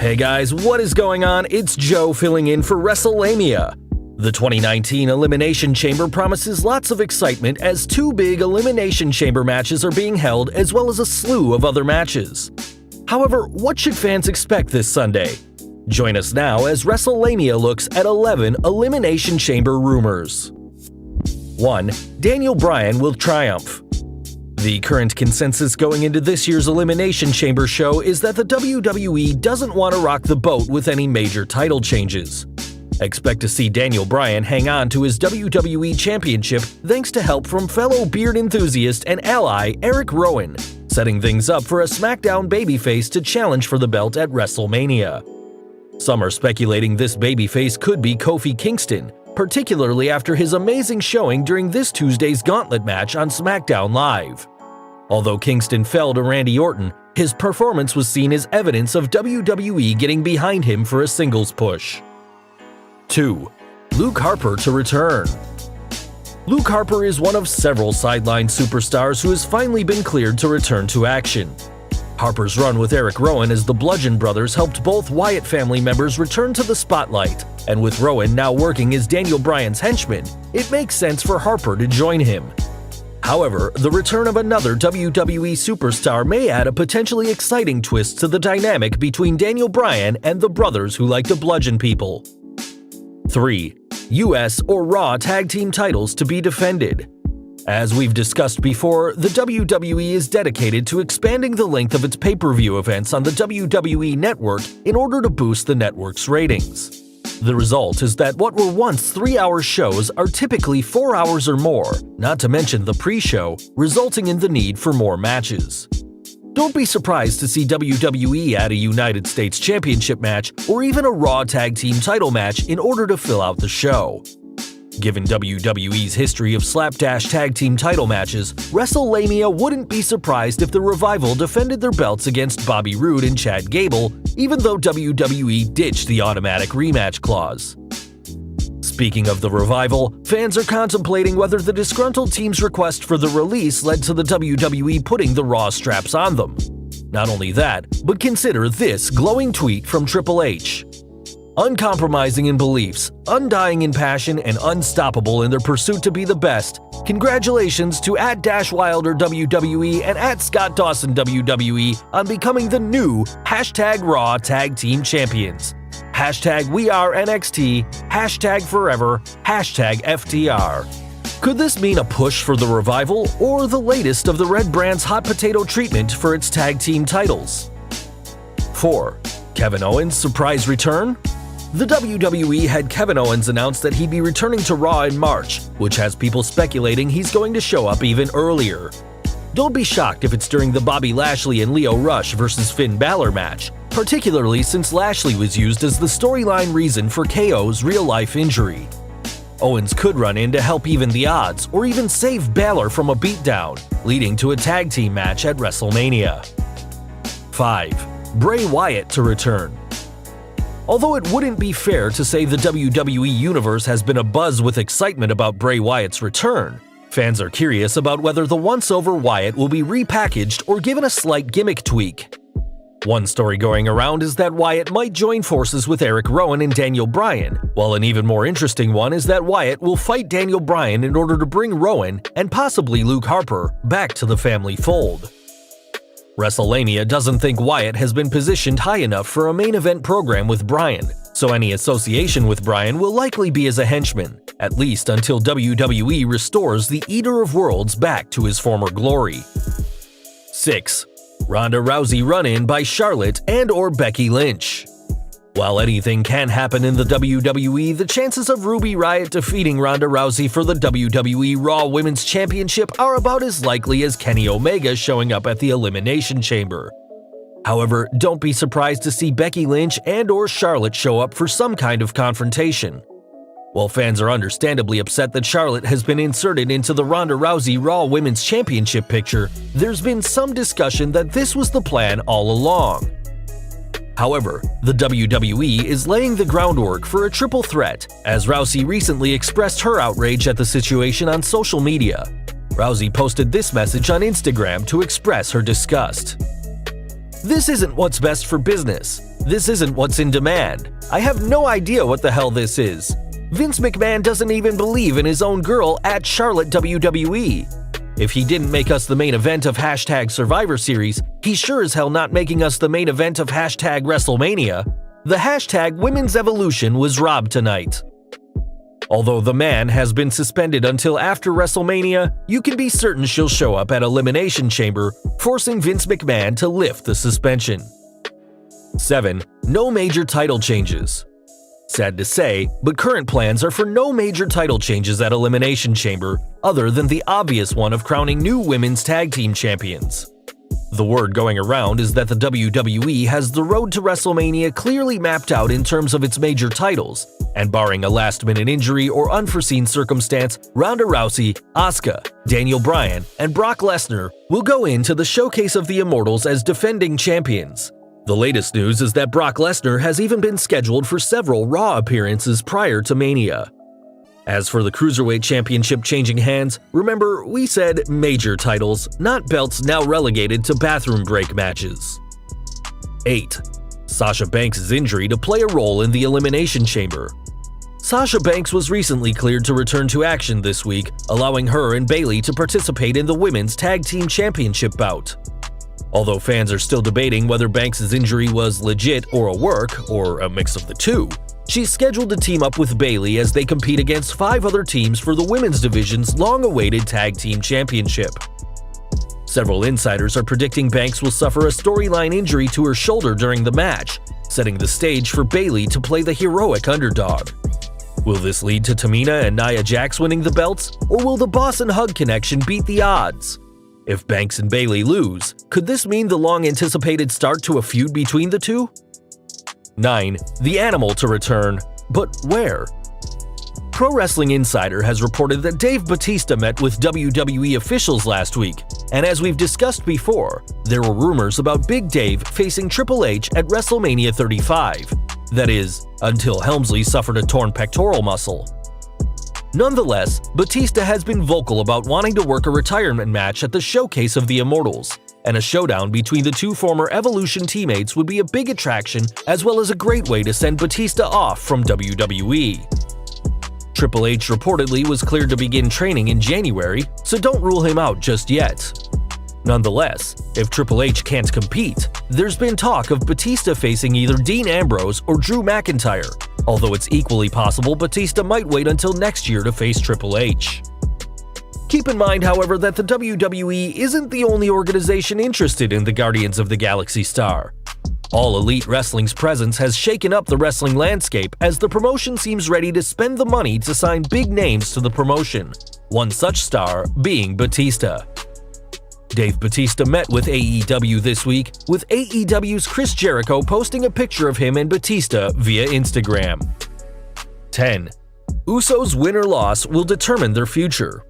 Hey guys, what is going on? It's Joe filling in for WrestleLamia. The 2019 Elimination Chamber promises lots of excitement as two big Elimination Chamber matches are being held as well as a slew of other matches. However, what should fans expect this Sunday? Join us now as WrestleLamia looks at 11 Elimination Chamber rumors. 1. Daniel Bryan will triumph. The current consensus going into this year's Elimination Chamber show is that the WWE doesn't want to rock the boat with any major title changes. Expect to see Daniel Bryan hang on to his WWE Championship thanks to help from fellow beard enthusiast and ally Eric Rowan, setting things up for a SmackDown babyface to challenge for the belt at WrestleMania. Some are speculating this babyface could be Kofi Kingston, particularly after his amazing showing during this Tuesday's Gauntlet match on SmackDown Live. Although Kingston fell to Randy Orton, his performance was seen as evidence of WWE getting behind him for a singles push. 2. Luke Harper to return. Luke Harper is one of several sideline superstars who has finally been cleared to return to action. Harper's run with Eric Rowan as the Bludgeon Brothers helped both Wyatt family members return to the spotlight, and with Rowan now working as Daniel Bryan's henchman, it makes sense for Harper to join him. However, the return of another WWE superstar may add a potentially exciting twist to the dynamic between Daniel Bryan and the brothers who like to bludgeon people. 3. US or Raw Tag Team titles to be defended. As we've discussed before, the WWE is dedicated to expanding the length of its pay-per-view events on the WWE Network in order to boost the network's ratings. The result is that what were once 3-hour shows are typically 4 hours or more, not to mention the pre-show, resulting in the need for more matches. Don't be surprised to see WWE add a United States Championship match or even a Raw Tag Team title match in order to fill out the show. Given WWE's history of slapdash tag team title matches, WrestleLamia wouldn't be surprised if the Revival defended their belts against Bobby Roode and Chad Gable, even though WWE ditched the automatic rematch clause. Speaking of the Revival, fans are contemplating whether the disgruntled team's request for the release led to the WWE putting the Raw straps on them. Not only that, but consider this glowing tweet from Triple H. Uncompromising in beliefs, undying in passion, and unstoppable in their pursuit to be the best, congratulations to @Wilder WWE and @Scott Dawson WWE on becoming the new #Raw Tag Team Champions. #We are NXT, #forever, #FTR. Could this mean a push for the Revival or the latest of the Red Brand's hot potato treatment for its tag team titles? 4. Kevin Owens' surprise return? The WWE had Kevin Owens announce that he'd be returning to Raw in March, which has people speculating he's going to show up even earlier. Don't be shocked if it's during the Bobby Lashley and Lio Rush vs. Finn Balor match, particularly since Lashley was used as the storyline reason for KO's real-life injury. Owens could run in to help even the odds, or even save Balor from a beatdown, leading to a tag team match at WrestleMania. 5. Bray Wyatt to return. Although it wouldn't be fair to say the WWE Universe has been abuzz with excitement about Bray Wyatt's return, fans are curious about whether the once-over Wyatt will be repackaged or given a slight gimmick tweak. One story going around is that Wyatt might join forces with Eric Rowan and Daniel Bryan, while an even more interesting one is that Wyatt will fight Daniel Bryan in order to bring Rowan, and possibly Luke Harper, back to the family fold. WrestleLamia doesn't think Wyatt has been positioned high enough for a main event program with Bryan, so any association with Bryan will likely be as a henchman, at least until WWE restores the Eater of Worlds back to his former glory. 6. Ronda Rousey run-in by Charlotte and/or Becky Lynch. While anything can happen in the WWE, the chances of Ruby Riott defeating Ronda Rousey for the WWE Raw Women's Championship are about as likely as Kenny Omega showing up at the Elimination Chamber. However, don't be surprised to see Becky Lynch and/or Charlotte show up for some kind of confrontation. While fans are understandably upset that Charlotte has been inserted into the Ronda Rousey Raw Women's Championship picture, there's been some discussion that this was the plan all along. However, the WWE is laying the groundwork for a triple threat, as Rousey recently expressed her outrage at the situation on social media. Rousey posted this message on Instagram to express her disgust. "This isn't what's best for business. This isn't what's in demand. I have no idea what the hell this is. Vince McMahon doesn't even believe in his own girl at Charlotte WWE. If he didn't make us the main event of #Survivor Series, he's sure as hell not making us the main event of #WrestleMania. The #Women's Evolution was robbed tonight. Although the man has been suspended until after WrestleMania, you can be certain she'll show up at Elimination Chamber, forcing Vince McMahon to lift the suspension. 7. No major title changes. Sad to say, but current plans are for no major title changes at Elimination Chamber, other than the obvious one of crowning new women's tag team champions. The word going around is that the WWE has the road to WrestleMania clearly mapped out in terms of its major titles, and barring a last-minute injury or unforeseen circumstance, Ronda Rousey, Asuka, Daniel Bryan, and Brock Lesnar will go into the Showcase of the Immortals as defending champions. The latest news is that Brock Lesnar has even been scheduled for several Raw appearances prior to Mania. As for the Cruiserweight Championship changing hands, remember we said major titles, not belts now relegated to bathroom break matches. 8. Sasha Banks' injury to play a role in the Elimination Chamber. Sasha Banks was recently cleared to return to action this week, allowing her and Bayley to participate in the Women's Tag Team Championship bout. Although fans are still debating whether Banks' injury was legit or a work, or a mix of the two, she's scheduled to team up with Bayley as they compete against 5 other teams for the women's division's long-awaited Tag Team Championship. Several insiders are predicting Banks will suffer a storyline injury to her shoulder during the match, setting the stage for Bayley to play the heroic underdog. Will this lead to Tamina and Nia Jax winning the belts, or will the Boss and Hug connection beat the odds? If Banks and Bayley lose, could this mean the long-anticipated start to a feud between the two? 9. The Animal to return, but where? Pro Wrestling Insider has reported that Dave Bautista met with WWE officials last week, and as we've discussed before, there were rumors about Big Dave facing Triple H at WrestleMania 35. That is, until Helmsley suffered a torn pectoral muscle. Nonetheless, Bautista has been vocal about wanting to work a retirement match at the Showcase of the Immortals, and a showdown between the two former Evolution teammates would be a big attraction as well as a great way to send Bautista off from WWE. Triple H reportedly was cleared to begin training in January, so don't rule him out just yet. Nonetheless, if Triple H can't compete, there's been talk of Bautista facing either Dean Ambrose or Drew McIntyre, although it's equally possible Bautista might wait until next year to face Triple H. Keep in mind, however, that the WWE isn't the only organization interested in the Guardians of the Galaxy star. All Elite Wrestling's presence has shaken up the wrestling landscape as the promotion seems ready to spend the money to sign big names to the promotion, one such star being Bautista. Dave Bautista met with AEW this week, with AEW's Chris Jericho posting a picture of him and Bautista via Instagram. 10. Usos' win or loss will determine their future.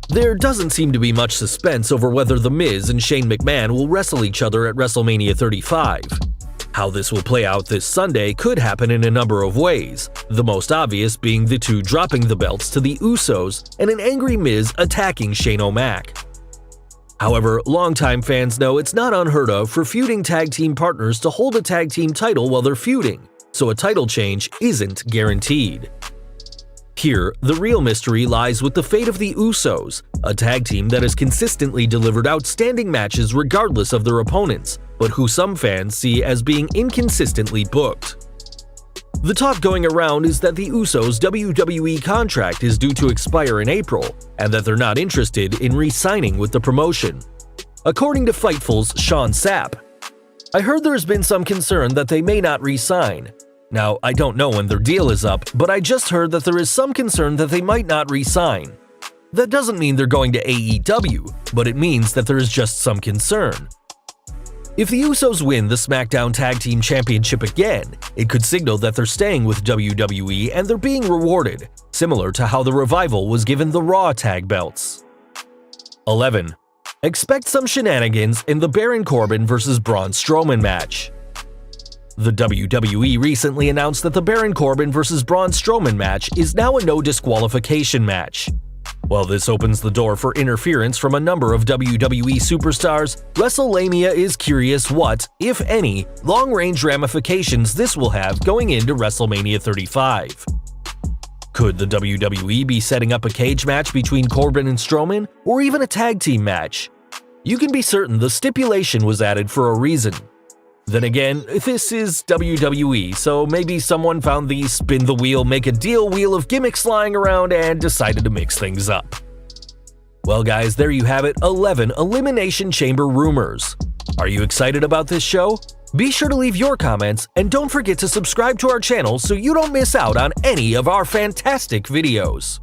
There doesn't seem to be much suspense over whether The Miz and Shane McMahon will wrestle each other at WrestleMania 35. How this will play out this Sunday could happen in a number of ways, the most obvious being the two dropping the belts to the Usos and an angry Miz attacking Shane O'Mac. However, longtime fans know it's not unheard of for feuding tag team partners to hold a tag team title while they're feuding, so a title change isn't guaranteed. Here, the real mystery lies with the fate of the Usos, a tag team that has consistently delivered outstanding matches regardless of their opponents, but who some fans see as being inconsistently booked. The talk going around is that the Usos' WWE contract is due to expire in April, and that they're not interested in re-signing with the promotion. According to Fightful's Sean Sapp, "I heard there's been some concern that they may not re-sign. Now, I don't know when their deal is up, but I just heard that there is some concern that they might not re-sign. That doesn't mean they're going to AEW, but it means that there is just some concern." If the Usos win the SmackDown Tag Team Championship again, it could signal that they're staying with WWE and they're being rewarded, similar to how the Revival was given the Raw tag belts. 11. Expect some shenanigans in the Baron Corbin vs. Braun Strowman match. The WWE recently announced that the Baron Corbin vs. Braun Strowman match is now a no disqualification match. While this opens the door for interference from a number of WWE superstars, WrestleLamia is curious what, if any, long-range ramifications this will have going into WrestleMania 35. Could the WWE be setting up a cage match between Corbin and Strowman, or even a tag team match? You can be certain the stipulation was added for a reason. Then again, this is WWE, so maybe someone found the spin the wheel, make a deal wheel of gimmicks lying around and decided to mix things up. Well guys, there you have it, 11 Elimination Chamber rumors. Are you excited about this show? Be sure to leave your comments and don't forget to subscribe to our channel so you don't miss out on any of our fantastic videos.